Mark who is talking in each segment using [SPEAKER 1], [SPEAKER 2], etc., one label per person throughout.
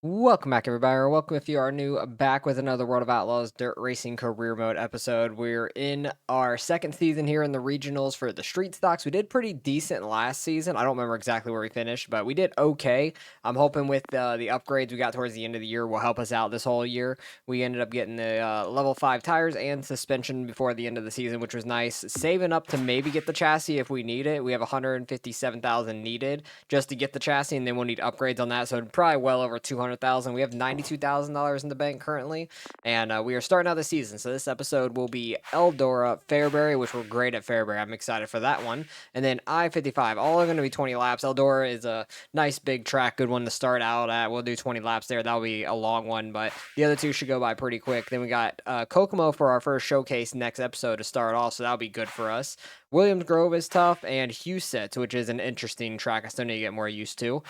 [SPEAKER 1] Welcome back, everybody, or welcome if you are new back with another World of Outlaws Dirt Racing Career Mode episode. We're in our second season here in the regionals for the street stocks. We did pretty decent last season. I don't remember exactly where we finished, but we did okay. I'm hoping with the upgrades we got towards the end of the year will help us out this whole year. We ended up getting the level 5 tires and suspension before the end of the season, which was nice. Saving up to maybe get the chassis if we need it. We have 157,000 needed just to get the chassis, and then we'll need upgrades on that. So probably well over 200,000. We have $92,000 in the bank currently, and we are starting out the season. So this episode will be Eldora, Fairbury, which we're great at Fairbury. I'm excited for that one. And then I-55, all are going to be 20 laps. Eldora is a nice big track, good one to start out at. We'll do 20 laps there. That'll be a long one, but the other two should go by pretty quick. Then we got Kokomo for our first showcase next episode to start off, so that'll be good for us. Williams Grove is tough, and Huset, which is an interesting track I still need to get more used to.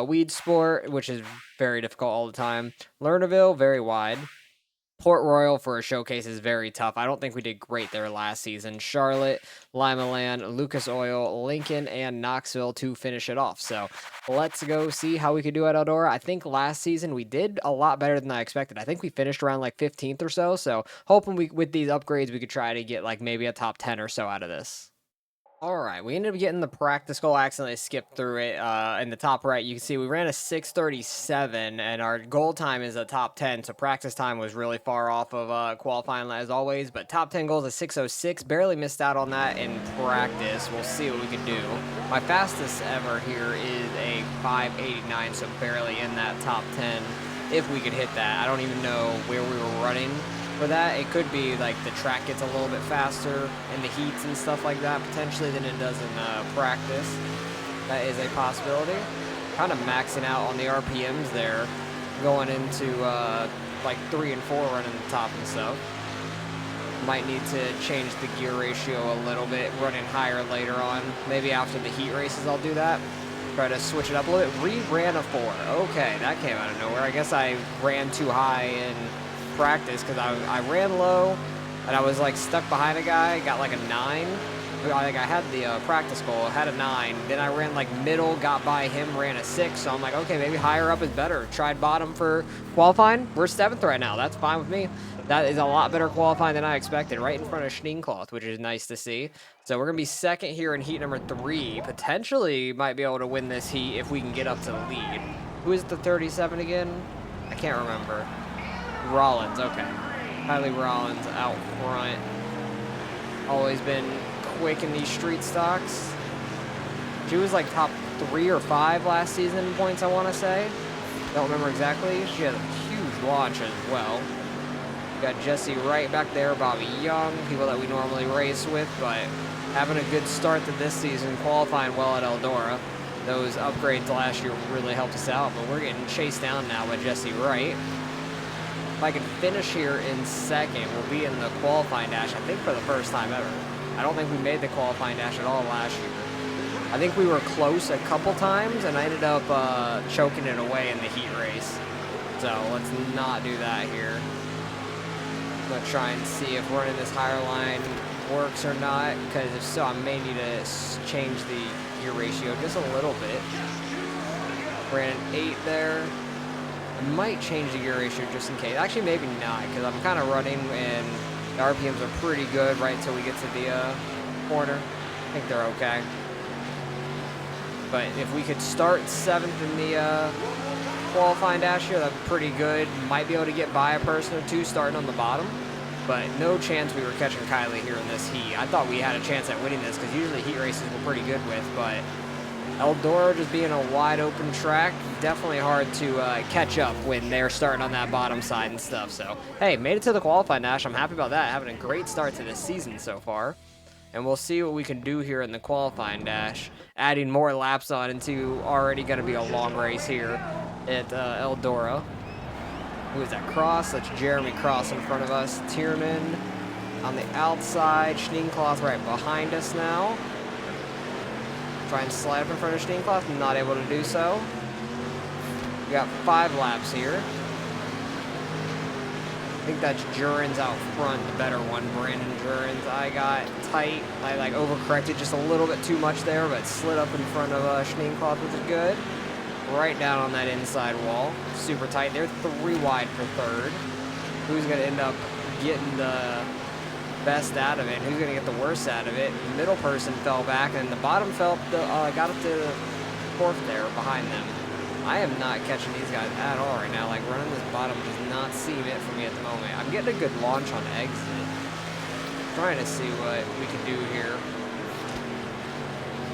[SPEAKER 1] Weed Sport, which is very difficult all the time. Lernerville, very wide. Port Royal for a showcase is very tough. I don't think we did great there last season. Charlotte, Limaland, Lucas Oil, Lincoln, and Knoxville to finish it off. So let's go see how we could do at Eldora. I think last season we did a lot better than I expected. I think we finished around like 15th or so. So hoping with these upgrades we could try to get like maybe a top 10 or so out of this. All right, we ended up getting the practice goal. I accidentally skipped through it. In the top right, you can see we ran a 6:37, and our goal time is a top 10, so practice time was really far off of qualifying as always, but top 10 goals is 6:06. Barely missed out on that in practice. We'll see what we can do. My fastest ever here is a 5:89, so barely in that top 10 if we could hit that. I don't even know where we were running for that. It could be like the track gets a little bit faster in the heats and stuff like that potentially than it does in practice. That is a possibility. Kind of maxing out on the RPMs there, going into like 3 and 4 running the top and stuff. Might need to change the gear ratio a little bit, running higher later on. Maybe after the heat races I'll do that. Try to switch it up a little bit. Re-ran a 4. Okay, that came out of nowhere. I guess I ran too high in practice because I ran low and I was like stuck behind a guy, got like a 9. I had the practice goal, had a 9. Then I ran like middle, got by him, ran a 6. So I'm like, okay, maybe higher up is better. Tried bottom for qualifying. We're 7th right now. That's fine with me. That is a lot better qualifying than I expected, right in front of Schneekloth, which is nice to see. So we're going to be second here in heat number 3. Potentially might be able to win this heat if we can get up to the lead. Who is the 37 again? I can't remember. Rollins, okay. Kylie Rollins out front. Always been quick in these street stocks. She was like top 3 or 5 last season in points, I want to say. Don't remember exactly. She had a huge launch as well. We got Jesse Wright back there, Bobby Young, people that we normally race with, but having a good start to this season, qualifying well at Eldora. Those upgrades last year really helped us out, but we're getting chased down now by Jesse Wright. If I can finish here in second, we'll be in the qualifying dash, I think for the first time ever. I don't think we made the qualifying dash at all last year. I think we were close a couple times, and I ended up choking it away in the heat race. So let's not do that here. I'm going to try and see if running this higher line works or not, because if so, I may need to change the gear ratio just a little bit. Ran an 8 there. I might change the gear ratio just in case. Actually, maybe not, because I'm kind of running and the RPMs are pretty good right until we get to the corner. I think they're okay. But if we could start 7th in the qualifying dash here, that'd be pretty good. Might be able to get by a person or two starting on the bottom. But no chance we were catching Kylie here in this heat. I thought we had a chance at winning this, because usually heat races we're pretty good with, but Eldora just being a wide open track, definitely hard to catch up when they're starting on that bottom side and stuff. So, hey, made it to the qualifying dash. I'm happy about that. Having a great start to this season so far. And we'll see what we can do here in the qualifying dash. Adding more laps on into already going to be a long race here at Eldora. Who is that? Cross? That's Jeremy Cross in front of us. Tiernan on the outside. Schneekloth right behind us now. Try and slide up in front of Schneekloth, not able to do so. We got 5 laps here. I think that's Jurens out front, the better one, Brandon Jurens. I got tight. I like overcorrected just a little bit too much there, but slid up in front of Schneekloth, which is good. right down on that inside wall. Super tight. They're 3 wide for third. Who's going to end up getting the best out of it? Who's going to get the worst out of it? The middle person fell back, and the bottom got up to fourth there behind them. I am not catching these guys at all right now. Like, running this bottom does not seem it for me at the moment. I'm getting a good launch on exit. Trying to see what we can do here.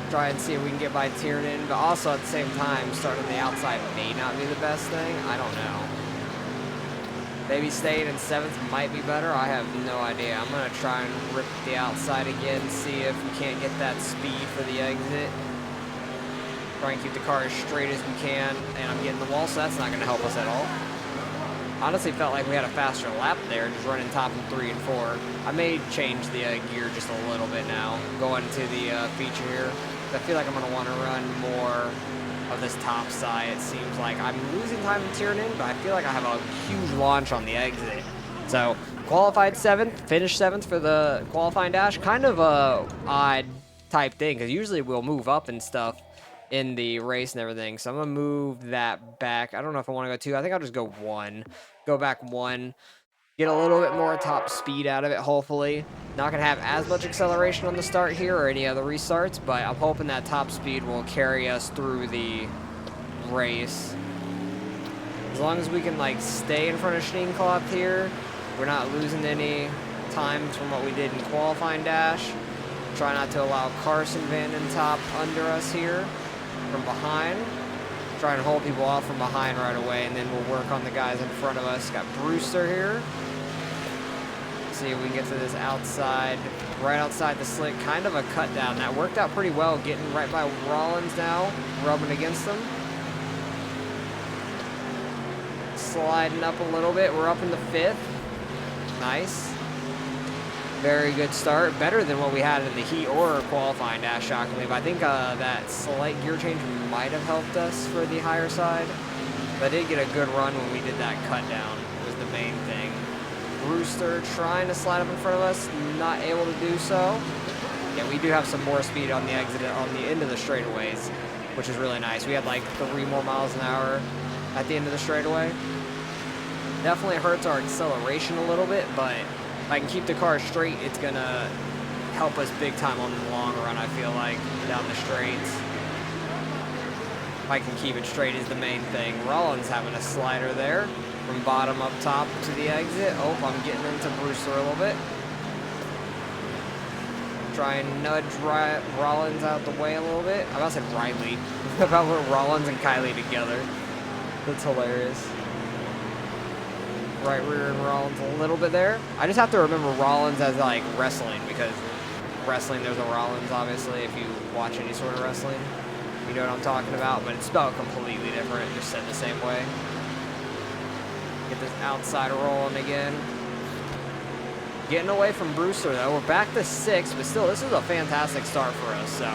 [SPEAKER 1] Try and see if we can get by Tiernan, but also at the same time, starting the outside may not be the best thing. I don't know. Maybe staying in 7th might be better. I have no idea. I'm going to try and rip the outside again, see if we can't get that speed for the exit. Try and keep the car as straight as we can, and I'm getting the wall, so that's not going to help us at all. Honestly felt like we had a faster lap there, just running top in 3 and 4. I may change the gear just a little bit now, going to the feature here. I feel like I'm going to want to run more of this top side. It seems like I'm losing time in Tiernan, but I feel like I have a huge launch on the exit. So, qualified 7th, finished 7th for the qualifying dash. Kind of a odd type thing, because usually we'll move up and stuff in the race and everything. So I'm going to move that back. I don't know if I want to go 2. I think I'll just go 1. Go back 1. Get a little bit more top speed out of it, hopefully. Not going to have as much acceleration on the start here or any other restarts, but I'm hoping that top speed will carry us through the race. As long as we can, like, stay in front of Steenkloth here, we're not losing any times from what we did in qualifying dash. Try not to allow Carson Vanden Top under us here from behind. Try and hold people off from behind right away, and then we'll work on the guys in front of us. Got Brewster here. See if we can get to this outside, right outside the slick, kind of a cut down. That worked out pretty well, getting right by Rollins now, rubbing against them. Sliding up a little bit. We're up in the 5th. Nice. Very good start. Better than what we had in the heat or qualifying dash, shockingly. But I think that slight gear change might have helped us for the higher side. But I did get a good run when we did that cut down, was the main thing. Brewster trying to slide up in front of us, not able to do so. Yeah, we do have some more speed on the exit, on the end of the straightaways, which is really nice. We had like 3 more miles an hour at the end of the straightaway. Definitely hurts our acceleration a little bit, but if I can keep the car straight, it's gonna help us big time on the long run, I feel like, down the straights. If I can keep it straight is the main thing. Rollins having a slider there from bottom up top to the exit. Oh, I'm getting into Brewster a little bit. Try and nudge Rollins out the way a little bit. I about to say Riley. About put Rollins and Kylie together. That's hilarious. Right rear and Rollins a little bit there. I just have to remember Rollins as like wrestling, because wrestling there's a Rollins obviously if you watch any sort of wrestling. You know what I'm talking about, but it's spelled completely different, just said the same way. Get this outside rolling again. Getting away from Brewster though. We're back to 6th, but still this is a fantastic start for us. So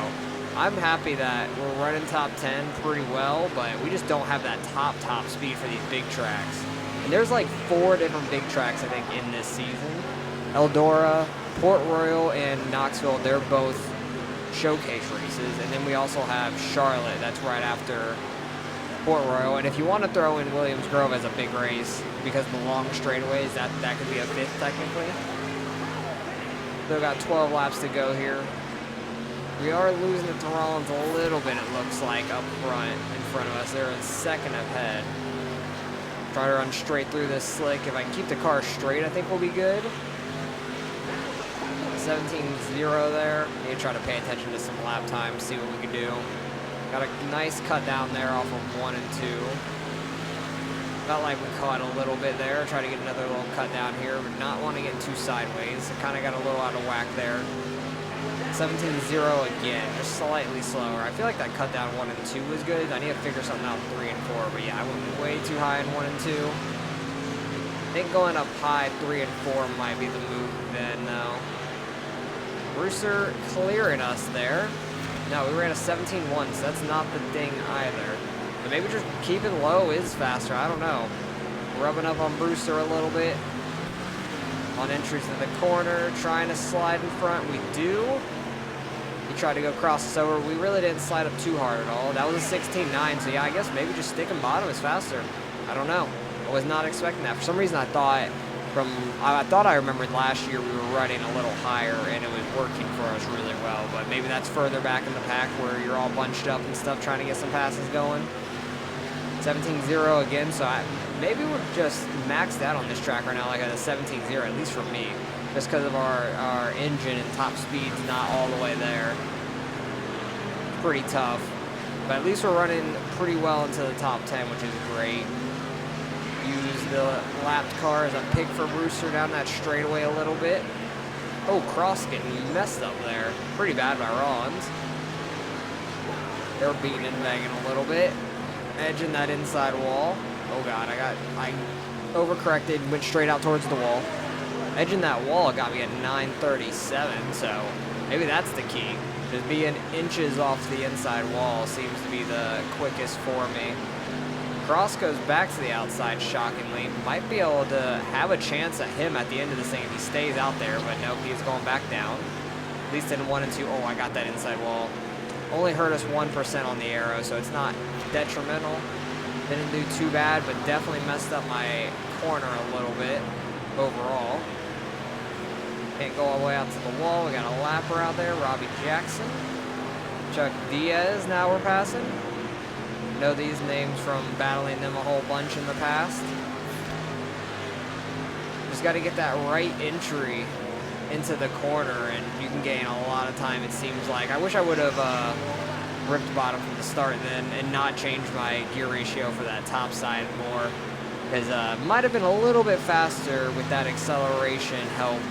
[SPEAKER 1] I'm happy that we're running top 10 pretty well, but we just don't have that top speed for these big tracks. And there's like 4 different big tracks, I think, in this season. Eldora, Port Royal, and Knoxville, they're both showcase races. And then we also have Charlotte, that's right after Port Royal. And if you want to throw in Williams Grove as a big race, because the long straightaways, that could be a 5th technically. Still got 12 laps to go here. We are losing it to Rollins a little bit, it looks like, up front in front of us. They're in 2nd ahead. Try to run straight through this slick. If I can keep the car straight, I think we'll be good. 17-0 there. Need to try to pay attention to some lap times, see what we can do. Got a nice cut down there off of 1 and 2. Felt like we caught a little bit there. Try to get another little cut down here, but not want to get too sideways. It kind of got a little out of whack there. 17-0 again, just slightly slower. I feel like that cut down 1 and 2 was good. I need to figure something out 3 and 4, but yeah, I went way too high in 1 and 2. I think going up high 3 and 4 might be the move then, though. Brewster clearing us there. No, we ran a 17-1, so that's not the thing either. But maybe just keeping low is faster, I don't know. Rubbing up on Brewster a little bit. On entries to the corner, trying to slide in front, we do. We tried to go cross us over. We really didn't slide up too hard at all. That was a 16.9, so yeah, I guess maybe just sticking bottom is faster. I don't know. I was not expecting that. For some reason, I thought I remembered last year we were running a little higher and it was working for us really well, but maybe that's further back in the pack where you're all bunched up and stuff trying to get some passes going. 17.0 again, so maybe we're just maxed out on this track right now, like at a 17.0, at least for me, just because of our engine and top speed's not all the way there. Pretty tough, but at least we're running pretty well into the top 10, which is great. Use the lapped car as a pick for Brewster down that straightaway a little bit. Oh, cross getting messed up there. Pretty bad by Rawns. They're beating and banging a little bit. Edging that inside wall. Oh god, I overcorrected and went straight out towards the wall. Edging that wall got me at 937, so maybe that's the key. Just being inches off the inside wall seems to be the quickest for me. Cross goes back to the outside, shockingly. Might be able to have a chance at him at the end of this thing if he stays out there, but nope, he's going back down. At least in 1 and 2. Oh, I got that inside wall. Only hurt us 1% on the arrow, so it's not detrimental. Didn't do too bad, but definitely messed up my corner a little bit overall. Can't go all the way out to the wall. We got a lapper out there, Robbie Jackson. Chuck Diaz, now we're passing. Know these names from battling them a whole bunch in the past. Just got to get that right entry into the corner, and you can gain a lot of time, it seems like. I wish I would have ripped bottom from the start then and not changed my gear ratio for that top side more, because might have been a little bit faster with that acceleration help,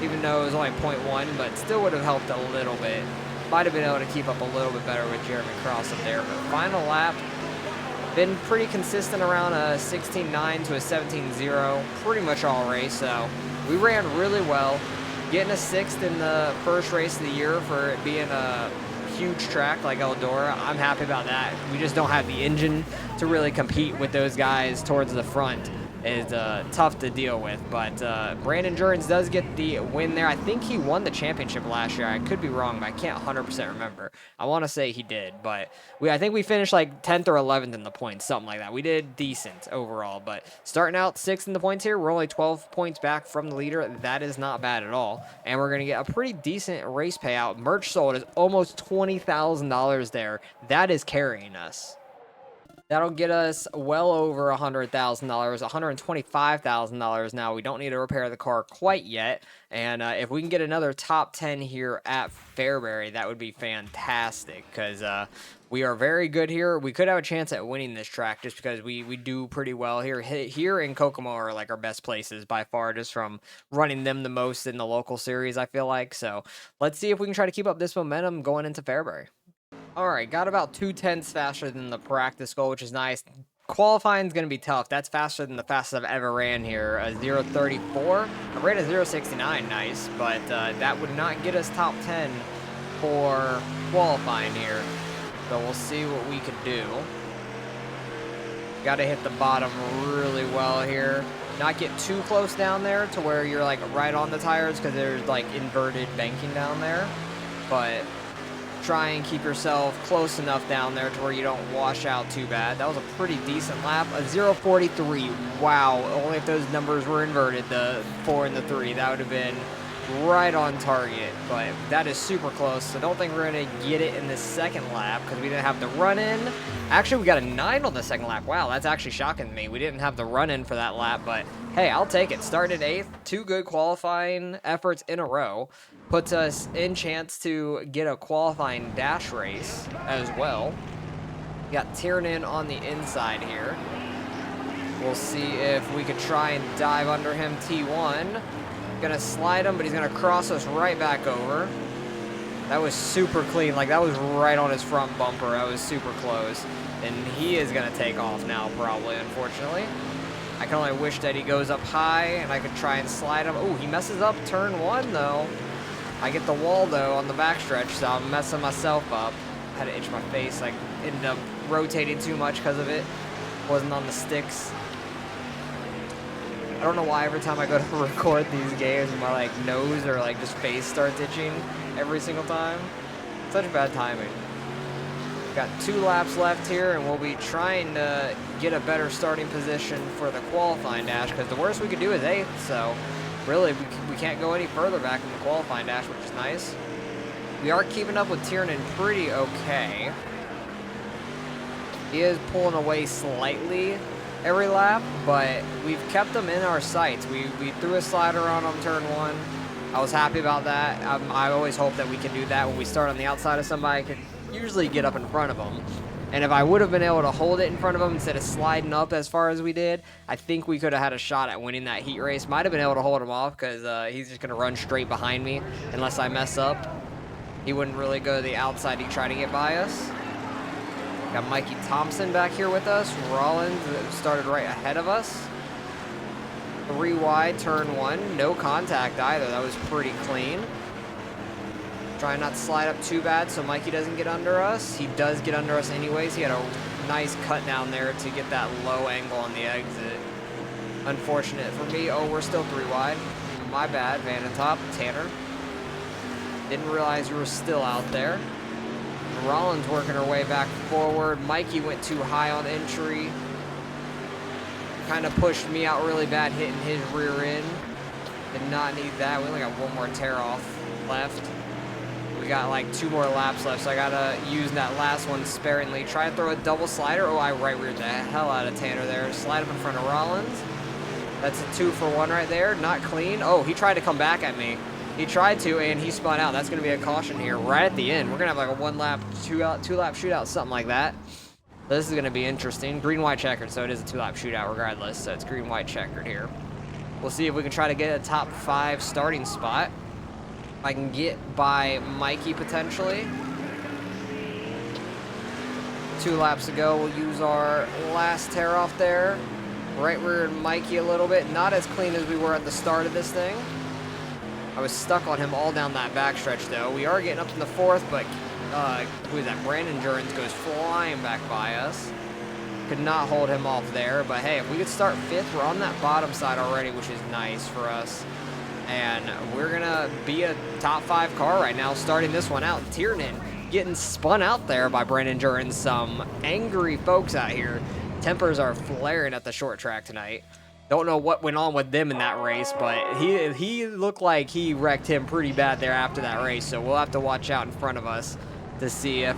[SPEAKER 1] even though it was only 0.1, but still would have helped a little bit. Might have been able to keep up a little bit better with Jeremy Cross up there, but final lap, been pretty consistent around a 16.9 to a 17.0 pretty much all race, so we ran really well. Getting a 6th in the first race of the year for it being a huge track like Eldora, I'm happy about that. We just don't have the engine to really compete with those guys towards the front. Is tough to deal with, but Brandon Jurgens does get the win there. I think he won the championship last year. I could be wrong, but I can't 100% remember. I want to say he did, but I think we finished like 10th or 11th in the points, something like that. We did decent overall, but starting out 6th in the points here, we're only 12 points back from the leader. That is not bad at all, and we're going to get a pretty decent race payout. Merch sold is almost $20,000 there. That is carrying us. That'll get us well over $100,000, $125,000 now. We don't need to repair the car quite yet. And if we can get another top 10 here at Fairbury, that would be fantastic, because we are very good here. We could have a chance at winning this track just because we do pretty well here. Here in Kokomo are like our best places by far, just from running them the most in the local series, I feel like. So let's see if we can try to keep up this momentum going into Fairbury. All right, got about 2/10 faster than the practice goal, which is nice. Qualifying is going to be tough. That's faster than the fastest I've ever ran here. A 0.34. I ran a 0.69, nice, but that would not get us top 10 for qualifying here. So we'll see what we can do. Got to hit the bottom really well here. Not get too close down there to where you're like right on the tires, because there's like inverted banking down there, but try and keep yourself close enough down there to where you don't wash out too bad. That was a pretty decent lap. A 0.43. Wow. Only if those numbers were inverted, the 4 and the 3, that would have been right on target. But that is super close. So I don't think we're going to get it in the second lap because we didn't have the run in. Actually, we got a 9 on the second lap. Wow, that's actually shocking to me. We didn't have the run in for that lap, but hey, I'll take it. Started 8th. 2 good qualifying efforts in a row. Puts us in chance to get a qualifying dash race as well. Got Tiernan on the inside here. We'll see if we could try and dive under him T1. Gonna slide him, but he's gonna cross us right back over. That was super clean. Like, that was right on his front bumper. That was super close. And he is gonna take off now, probably, unfortunately. I can only wish that he goes up high and I could try and slide him. Oh, he messes up turn 1, though. I get the wall, though, on the backstretch, so I'm messing myself up. I had to itch my face. I ended up rotating too much because of it. Wasn't on the sticks. I don't know why every time I go to record these games, my, like, nose or, like, just face starts itching every single time. Such bad timing. Got 2 laps left here, and we'll be trying to get a better starting position for the qualifying dash, because the worst we could do is 8th, so really we can't go any further back in the qualifying dash, which is nice. We are keeping up with Tiernan pretty okay. He is pulling away slightly every lap, but we've kept him in our sights. We threw a slider on him turn 1. I was happy about that. I always hope that we can do that when we start on the outside of somebody. I could usually get up in front of them. And if I would have been able to hold it in front of him instead of sliding up as far as we did, I think we could have had a shot at winning that heat race. Might have been able to hold him off because he's just going to run straight behind me unless I mess up. He wouldn't really go to the outside to try to get by us. Got Mikey Thompson back here with us. Rollins started right ahead of us. 3 wide, turn 1. No contact either. That was pretty clean. Trying not to slide up too bad so Mikey doesn't get under us. He does get under us anyways. He had a nice cut down there to get that low angle on the exit. Unfortunate for me. Oh, we're still 3 wide. My bad, Van and Top. Tanner. Didn't realize you were still out there. Rollins working her way back forward. Mikey went too high on entry. Kind of pushed me out really bad, hitting his rear end. Did not need that. We only got 1 more tear off left. We got like 2 more laps left, so I gotta use that last one sparingly. Try to throw a double slider. Oh, I right reared the hell out of Tanner there. Slide up in front of Rollins. That's a 2 for 1 right there. Not clean. Oh, he tried to come back at me. He tried to, and he spun out. That's going to be a caution here right at the end. We're going to have like a 1 lap, 2 lap shootout, something like that. This is going to be interesting. Green, white, checkered, so it is a 2 lap shootout regardless. So it's green, white, checkered here. We'll see if we can try to get a top 5 starting spot. If I can get by Mikey potentially. 2 laps to go. We'll use our last tear off there. Right rear Mikey a little bit. Not as clean as we were at the start of this thing. I was stuck on him all down that backstretch, though. We are getting up in the 4th, but who is that? Brandon Jurgens goes flying back by us. Could not hold him off there, but hey, if we could start 5th, we're on that bottom side already, which is nice for us. And we're going to be a top 5 car right now, starting this one out. Tiernan getting spun out there by Brandon Jurgens. Some angry folks out here. Tempers are flaring at the short track tonight. Don't know what went on with them in that race, but he looked like he wrecked him pretty bad there after that race, so we'll have to watch out in front of us to see if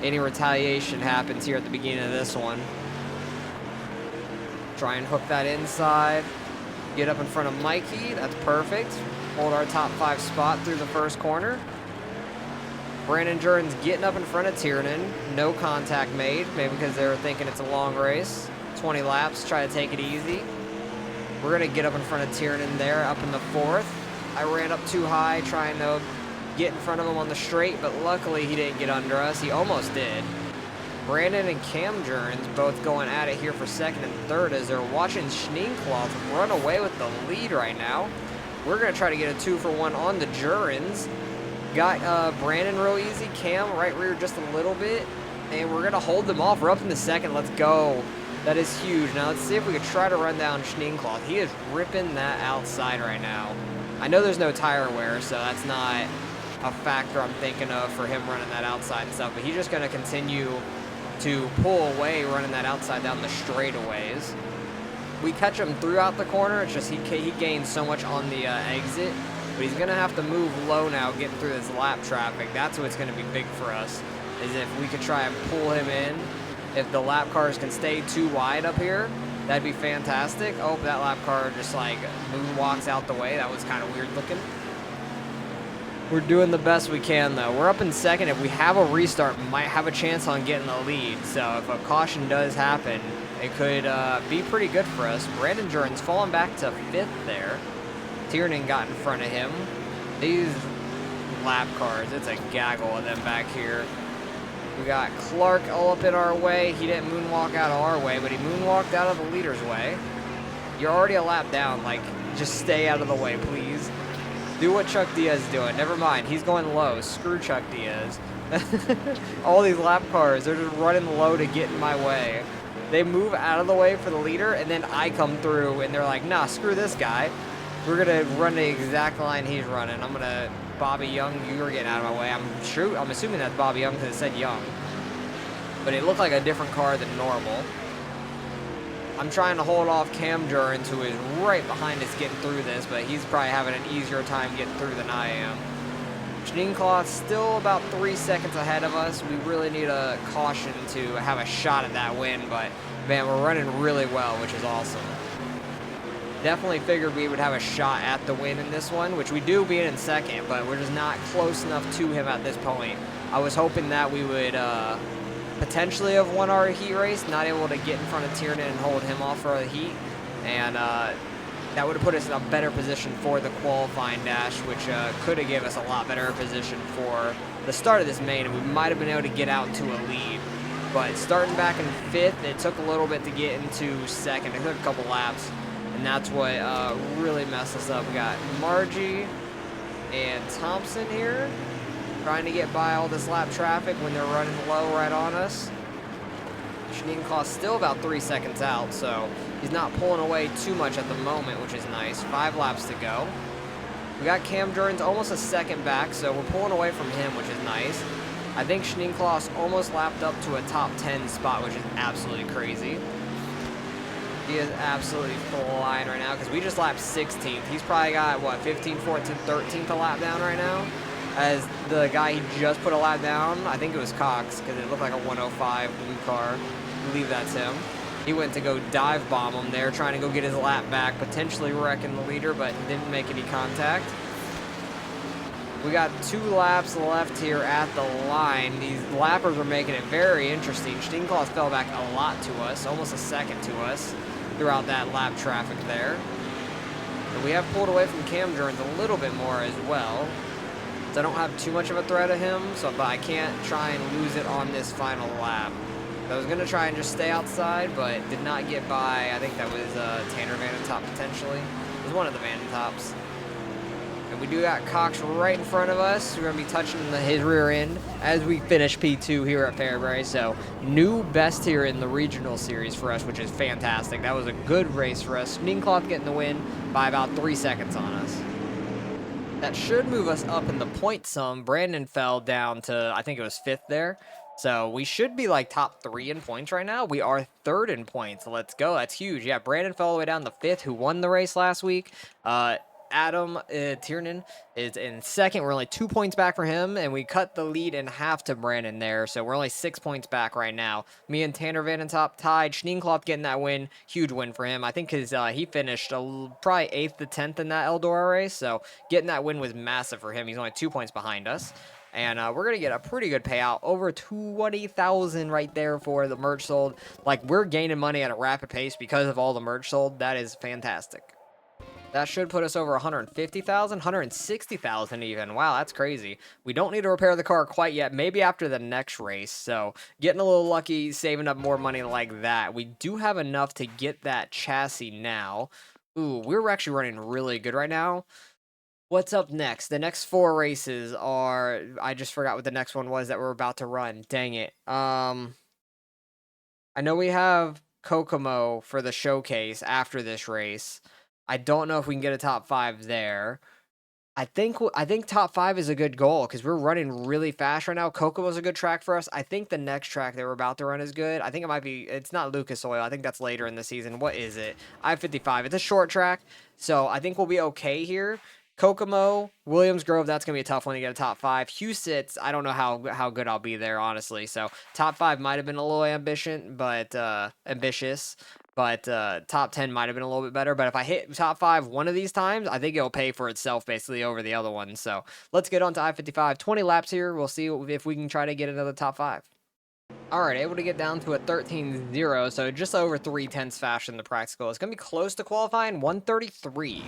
[SPEAKER 1] any retaliation happens here at the beginning of this one. Try and hook that inside. Get up in front of Mikey. That's perfect. Hold our top 5 spot through the first corner. Brandon Jurgens getting up in front of Tiernan. No contact made, maybe because they were thinking it's a long race. 20 laps, try to take it easy. We're going to get up in front of Tiernan there, up in the 4th. I ran up too high trying to get in front of him on the straight, but luckily he didn't get under us. He almost did. Brandon and Cam Jurgens both going at it here for 2nd and 3rd as they're watching Schneenkloth run away with the lead right now. We're going to try to get a 2 for 1 on the Jurgens. Got Brandon real easy, Cam right rear just a little bit, and we're going to hold them off. We're up in the 2nd. Let's go. That is huge. Now let's see if we could try to run down Schneenkloth. He is ripping that outside right now. I know there's no tire wear, so that's not a factor I'm thinking of for him running that outside and stuff, but he's just going to continue to pull away running that outside down the straightaways. We catch him throughout the corner. It's just he gains so much on the exit, but he's going to have to move low now getting through this lap traffic. That's what's going to be big for us, is if we could try and pull him in. If the lap cars can stay too wide up here, that'd be fantastic. Oh, that lap car just like moonwalks out the way. That was kind of weird looking. We're doing the best we can, though. We're up in 2nd. If we have a restart, we might have a chance on getting the lead. So if a caution does happen, it could be pretty good for us. Brandon Jurgens falling back to 5th there. Tiernan got in front of him. These lap cars, it's a gaggle of them back here. We got Clark all up in our way. He didn't moonwalk out of our way, but he moonwalked out of the leader's way. You're already a lap down. Like, just stay out of the way, please. Do what Chuck Diaz is doing. Never mind. He's going low. Screw Chuck Diaz. All these lap cars, they're just running low to get in my way. They move out of the way for the leader, and then I come through, and they're like, nah, screw this guy. We're going to run the exact line he's running. I'm going to Bobby Young, you were getting out of my way. I'm assuming that's Bobby Young because it said Young. But it looked like a different car than normal. I'm trying to hold off Cam Durrance, who is right behind us getting through this, but he's probably having an easier time getting through than I am. Schneenkloth's still about 3 seconds ahead of us. We really need a caution to have a shot at that win, but man, we're running really well, which is awesome. Definitely figured we would have a shot at the win in this one, which we do being in second, but we're just not close enough to him at this point. I was hoping that we would potentially have won our heat race, not able to get in front of Tiernan and hold him off for a heat, and that would have put us in a better position for the qualifying dash, which could have given us a lot better position for the start of this main, and we might have been able to get out into a lead. But starting back in 5th, it took a little bit to get into second. It took a couple laps, and that's what really messed us up. We got Margie and Thompson here trying to get by all this lap traffic when they're running low right on us. Schneenkloth's still about 3 seconds out, so he's not pulling away too much at the moment, which is nice. 5 laps to go. We got Cam Durrance almost a second back, so we're pulling away from him, which is nice. I think Schneenkloth's almost lapped up to a top 10 spot, which is absolutely crazy. He is absolutely flying right now because we just lapped 16th. He's probably got, what, 15th, 14th, 13th a lap down right now. As the guy he just put a lap down, I think it was Cox because it looked like a 105 blue car. I believe that's him. He went to go dive bomb him there, trying to go get his lap back, potentially wrecking the leader, but didn't make any contact. We got 2 laps left here at the line. These lappers are making it very interesting. Schneenkloth fell back a lot to us, almost a second to us throughout that lap traffic there. And we have pulled away from Cam Durrance a little bit more as well. So I don't have too much of a threat of him, but I can't try and lose it on this final lap. I was going to try and just stay outside, but did not get by. I think that was Tanner Vanentop potentially. It was one of the Vanentops. And we do got Cox right in front of us. We're going to be touching his rear end as we finish P2 here at Fairbury. So new best here in the regional series for us, which is fantastic. That was a good race for us. Schneenkloth getting the win by about 3 seconds on us. That should move us up in the point sum. Brandon fell down to, I think it was 5th there. So we should be like top 3 in points right now. We are 3rd in points. Let's go. That's huge. Yeah, Brandon fell all the way down to 5th, who won the race last week. Adam Tiernan is in 2nd. We're only 2 points back for him, and we cut the lead in half to Brandon there. So we're only 6 points back right now. Me and Tanner Vanentop tied. Schneenkloth getting that win. Huge win for him. I think he finished probably 8th to 10th in that Eldora race. So getting that win was massive for him. He's only 2 points behind us. And we're going to get a pretty good payout. Over 20,000 right there for the merch sold. Like, we're gaining money at a rapid pace because of all the merch sold. That is fantastic. That should put us over 150,000, 160,000 even. Wow, that's crazy. We don't need to repair the car quite yet. Maybe after the next race. So getting a little lucky, saving up more money like that. We do have enough to get that chassis now. Ooh, we're actually running really good right now. What's up next? The next 4 races are... I just forgot what the next one was that we're about to run. Dang it. I know we have Kokomo for the showcase after this race. I don't know if we can get a top 5 there. I think top 5 is a good goal because we're running really fast right now. Kokomo's a good track for us. I think the next track that we're about to run is good. I think it might be... It's not Lucas Oil. I think that's later in the season. What is it? I-55. It's a short track, so I think we'll be okay here. Kokomo, Williams Grove, that's going to be a tough one to get a top 5. Houston's, I don't know how good I'll be there, honestly. So top 5 might have been a little ambitious, but top 10 might have been a little bit better. But if I hit top 5 one of these times, I think it'll pay for itself basically over the other ones. So let's get on to I-55. 20 laps here. We'll see if we can try to get another top 5. All right, able to get down to a 13.0, so just over 3/10 faster than the practical. It's going to be close to qualifying, 133.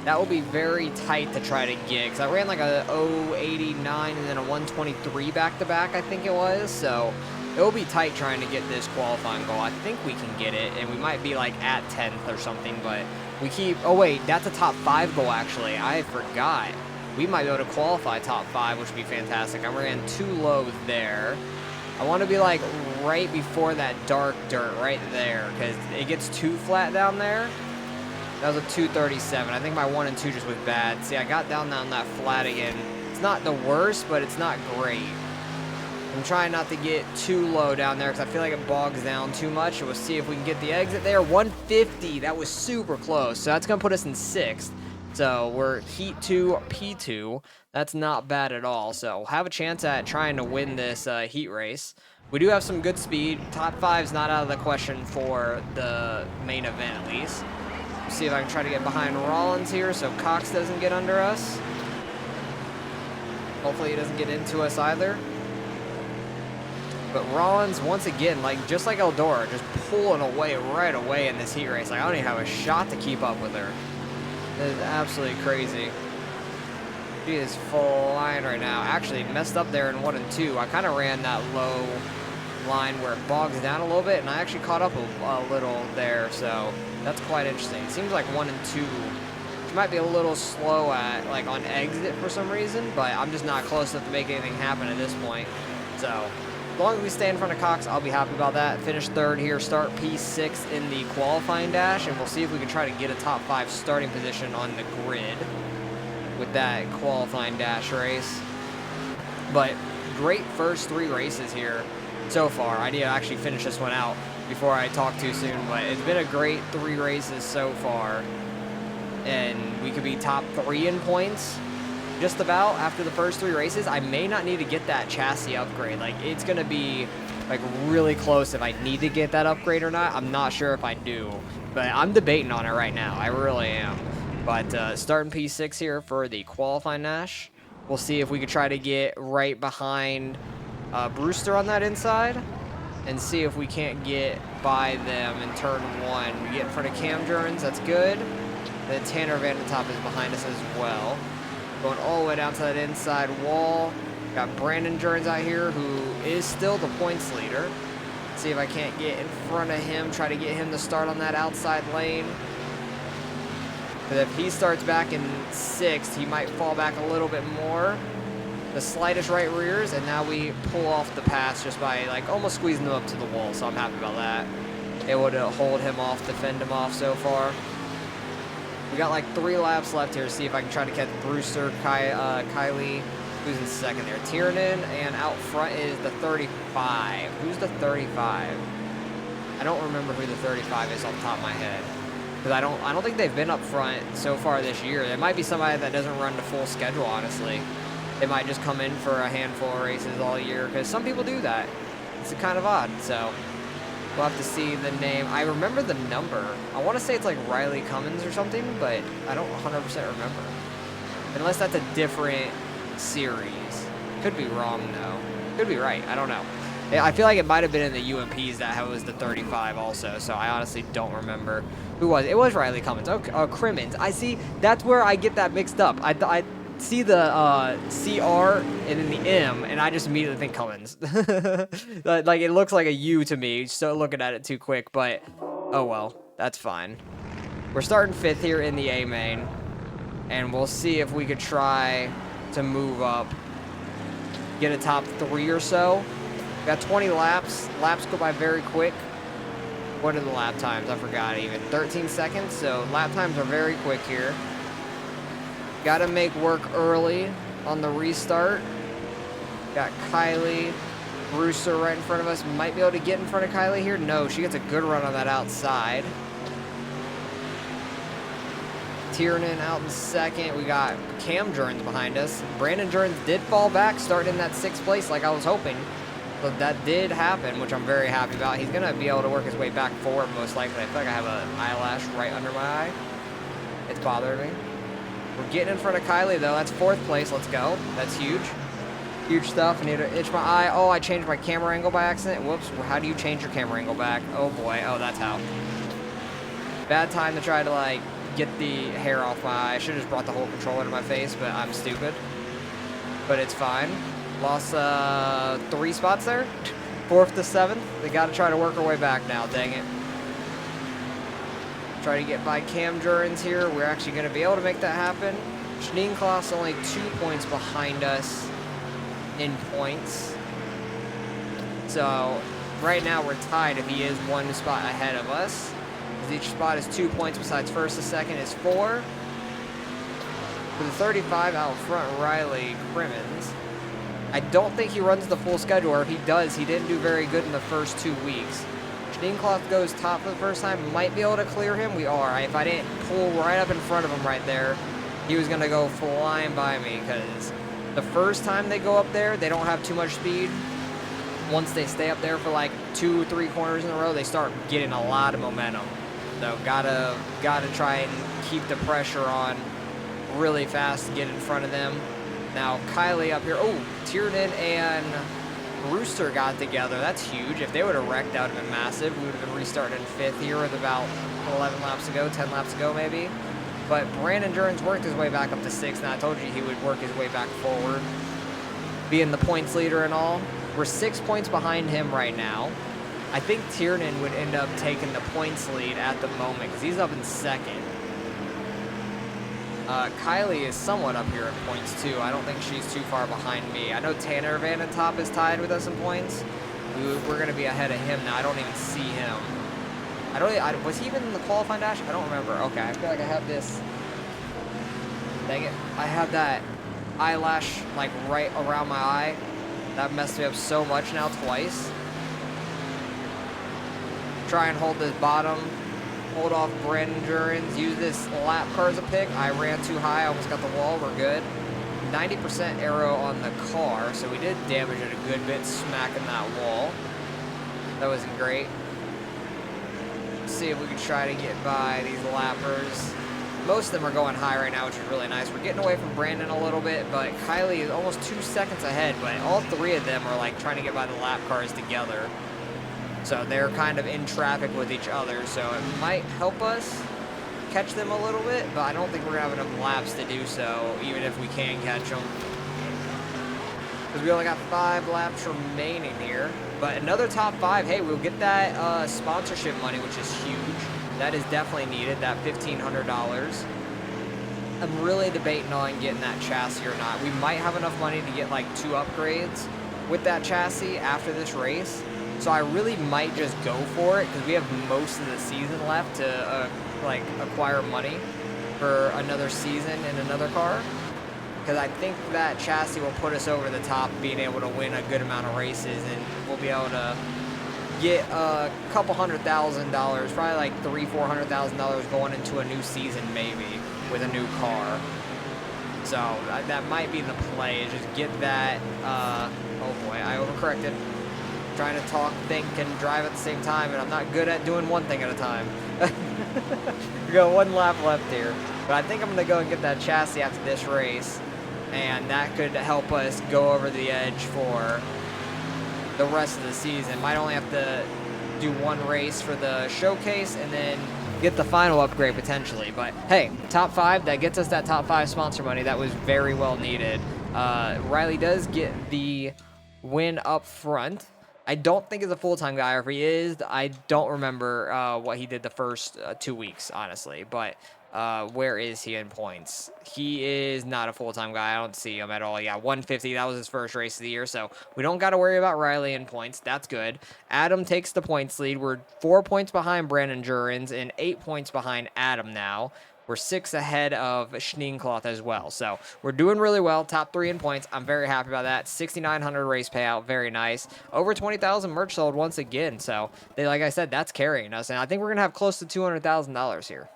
[SPEAKER 1] That will be very tight to try to get, because I ran like a 0.89 and then a 123 back-to-back, I think it was. So it'll be tight trying to get this qualifying goal. I think we can get it, and we might be like at 10th or something, but we keep... Oh, wait, that's a top 5 goal, actually. I forgot. We might be able to qualify top 5, which would be fantastic. I ran 2 lows there. I want to be like right before that dark dirt right there, because it gets too flat down there. That was a 237. I think my 1 and 2 just was bad. See, I got down on that flat again It's not the worst, but it's not great. I'm trying not to get too low down there because I feel like it bogs down too much. We'll see if we can get the exit there. 150. That was super close. So that's going to put us in 6th. So we're Heat 2, P2. That's not bad at all. So we'll have a chance at trying to win this heat race. We do have some good speed. Top 5's not out of the question for the main event at least. Let's see if I can try to get behind Rollins here so Cox doesn't get under us. Hopefully he doesn't get into us either. But Rollins, once again, like just like Eldora, just pulling away right away in this heat race. Like I don't even have a shot to keep up with her. This is absolutely crazy. She is flying right now. Actually messed up there in 1 and 2. I kind of ran that low line where it bogs down a little bit, and I actually caught up a little there. So that's quite interesting. It seems like 1 and 2. She might be a little slow at like on exit for some reason, but I'm just not close enough to make anything happen at this point. So as long as we stay in front of Cox, I'll be happy about that. Finish 3rd here, start P6 in the qualifying dash, and we'll see if we can try to get a top 5 starting position on the grid with that qualifying dash race. But great first 3 races here so far. I need to actually finish this one out before I talk too soon, but it's been a great 3 races so far, and we could be top 3 in points just about after the first 3 races. I may not need to get that chassis upgrade. Like it's gonna be like really close if I need to get that upgrade or not. I'm not sure if I do, but I'm debating on it right now. I really am. But starting P6 here for the qualifying dash. We'll see if we could try to get right behind Brewster on that inside and see if we can't get by them in turn 1. We get in front of Cam Journs, that's good. Then Tanner Vandentop is behind us as well. Going all the way down to that inside wall. Got Brandon Journs out here, who is still the points leader. See if I can't get in front of him, try to get him to start on that outside lane. Because if he starts back in 6th, he might fall back a little bit more. The slightest right rears, and now we pull off the pass just by like almost squeezing him up to the wall, so I'm happy about that. Able to hold him off, defend him off so far. We got like 3 laps left here to see if I can try to catch Brewster, Kylie, who's in 2nd there. Tiernan, and out front is the 35. Who's the 35? I don't remember who the 35 is off the top of my head. Because I don't think they've been up front so far this year. It might be somebody that doesn't run the full schedule, honestly. They might just come in for a handful of races all year, because some people do that. It's kind of odd, so we'll have to see the name. I remember the number. I want to say it's like Riley Cummins or something, but I don't 100% remember. Unless that's a different series. Could be wrong, though. Could be right. I don't know. I feel like it might have been in the UMPs that was the 35 also, so I honestly don't remember who was. It was Riley Cummins. Okay, Crimmins. I see. That's where I get that mixed up. I see the CR and then the M, and I just immediately think Cummins. Like, it looks like a U to me, so looking at it too quick, but oh well. That's fine. We're starting 5th here in the A main, and we'll see if we could try to move up, get a top 3 or so. Got 20 laps. Laps go by very quick. What are the lap times? I forgot even. 13 seconds, so lap times are very quick here. Got to make work early on the restart. Got Kylie, Brewster right in front of us. Might be able to get in front of Kylie here. No, she gets a good run on that outside. Tiernan out in 2nd. We got Cam Journs behind us. Brandon Journs did fall back, starting in that 6th place like I was hoping. So that did happen, which I'm very happy about. He's going to be able to work his way back forward most likely. I feel like I have an eyelash right under my eye. It's bothering me. We're getting in front of Kylie, though. That's 4th place. Let's go. That's huge. Huge stuff. I need to itch my eye. Oh, I changed my camera angle by accident. Whoops. How do you change your camera angle back? Oh, boy. Oh, that's how. Bad time to try to, like, get the hair off my eye. I should have just brought the whole controller to my face, but I'm stupid. But it's fine. Lost 3 spots there. 4th to 7th. They got to try to work our way back now. Dang it. Try to get by Cam Journs here. We're actually going to be able to make that happen. Schneenkloff's only 2 points behind us in points. So right now we're tied if he is 1 spot ahead of us. Each spot is 2 points besides 1st to 2nd is 4. For the 35 out front, Riley Crimmins. I don't think he runs the full schedule, or if he does, he didn't do very good in the first 2 weeks. Steencloth goes top for the first time, might be able to clear him. We are. If I didn't pull right up in front of him right there, he was going to go flying by me, because the first time they go up there, they don't have too much speed. Once they stay up there for like 2 or 3 corners in a row, they start getting a lot of momentum. So gotta try and keep the pressure on really fast to get in front of them. Now Kylie up here. Oh, Tiernan and Rooster got together. That's huge. If they would have wrecked, that would have been massive. We would have been restarting in 5th here with about 11 laps ago, 10 laps ago maybe. But Brandon Jurgens worked his way back up to 6th, and I told you he would work his way back forward, being the points leader and all. We're 6 points behind him right now. I think Tiernan would end up taking the points lead at the moment, because he's up in 2nd. Kylie is somewhat up here in points too. I don't think she's too far behind me. I know Tanner Van Den Top is tied with us in points. We're going to be ahead of him now. I don't even see him. Was he even in the qualifying dash? I don't remember. Okay, I feel like I have this. Dang it. I have that eyelash like right around my eye. That messed me up so much now twice. Try and hold this bottom. Hold off Brandon Jurgens. Use this lap car as a pick. I ran too high. Almost got the wall. We're good. 90% aero on the car, so we did damage it a good bit, smacking that wall. That wasn't great. Let's see if we can try to get by these lappers. Most of them are going high right now, which is really nice. We're getting away from Brandon a little bit, but Kylie is almost 2 seconds ahead, but all 3 of them are like trying to get by the lap cars together. So they're kind of in traffic with each other, so it might help us catch them a little bit, but I don't think we're going to have enough laps to do so, even if we can catch them. Because we only got 5 laps remaining here. But another top 5, hey, we'll get that sponsorship money, which is huge. That is definitely needed, that $1,500. I'm really debating on getting that chassis or not. We might have enough money to get like 2 upgrades with that chassis after this race. So I really might just go for it, because we have most of the season left to like acquire money for another season in another car. Because I think that chassis will put us over the top, being able to win a good amount of races, and we'll be able to get a couple $100,000, probably like $300,000-$400,000 going into a new season maybe with a new car. So that might be the play, is just get that. Oh boy, I overcorrected. Trying to talk, think, and drive at the same time, and I'm not good at doing one thing at a time. We got 1 lap left here, but I think I'm going to go and get that chassis after this race, and that could help us go over the edge for the rest of the season. Might only have to do 1 race for the showcase, and then get the final upgrade potentially. But hey, top 5, that gets us that top 5 sponsor money. That was very well needed. Riley does get the win up front. I don't think he's a full-time guy, or if he is, I don't remember what he did the first 2 weeks, honestly. But where is he in points? He is not a full-time guy. I don't see him at all. Yeah, 150. That was his first race of the year, so we don't got to worry about Riley in points. That's good. Adam takes the points lead. We're 4 points behind Brandon Jurgens and 8 points behind Adam now. We're 6 ahead of Steencloth as well. So we're doing really well. Top 3 in points. I'm very happy about that. 6,900 race payout. Very nice. Over 20,000 merch sold once again. So like I said, that's carrying us. And I think we're going to have close to $200,000 here.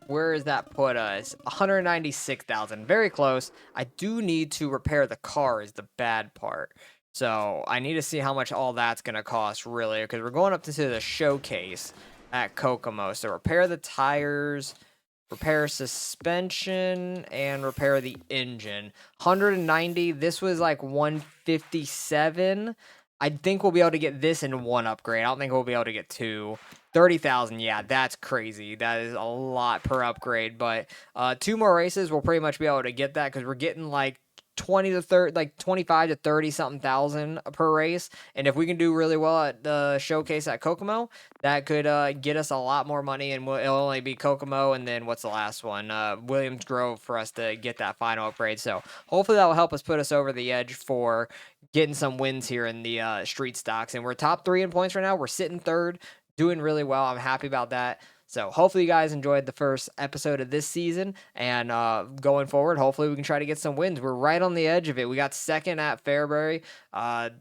[SPEAKER 1] Where does that put us? 196,000. Very close. I do need to repair the car is the bad part. So I need to see how much all that's going to cost really, because we're going up to the showcase at Kokomo. So repair the tires, repair suspension, and repair the engine. 190. This was like 157. I think we'll be able to get this in 1 upgrade. I don't think we'll be able to get 2. 30,000. Yeah, that's crazy. That is a lot per upgrade. But 2 more races, we'll pretty much be able to get that, because we're getting like 20 to 30, like 25 to 30 something thousand per race. And if we can do really well at the showcase at Kokomo, that could get us a lot more money. And it'll only be Kokomo, and then what's the last one? Williams Grove, for us to get that final upgrade. So hopefully that will help us put us over the edge for getting some wins here in the street stocks. And we're top 3 in points right now. We're sitting 3rd, doing really well. I'm happy about that. So hopefully you guys enjoyed the first episode of this season, and going forward, hopefully we can try to get some wins. We're right on the edge of it. We got second at Fairbury,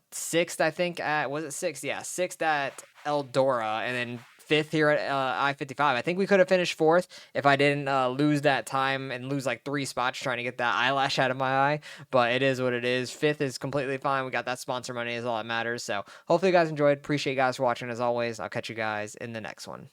[SPEAKER 1] sixth I think at, was it sixth? Yeah, sixth at Eldora, and then fifth here at I-55. I think we could have finished fourth if I didn't lose that time and lose like 3 spots trying to get that eyelash out of my eye. But it is what it is. Fifth is completely fine. We got that sponsor money, is all that matters. So hopefully you guys enjoyed. Appreciate you guys for watching as always. I'll catch you guys in the next one.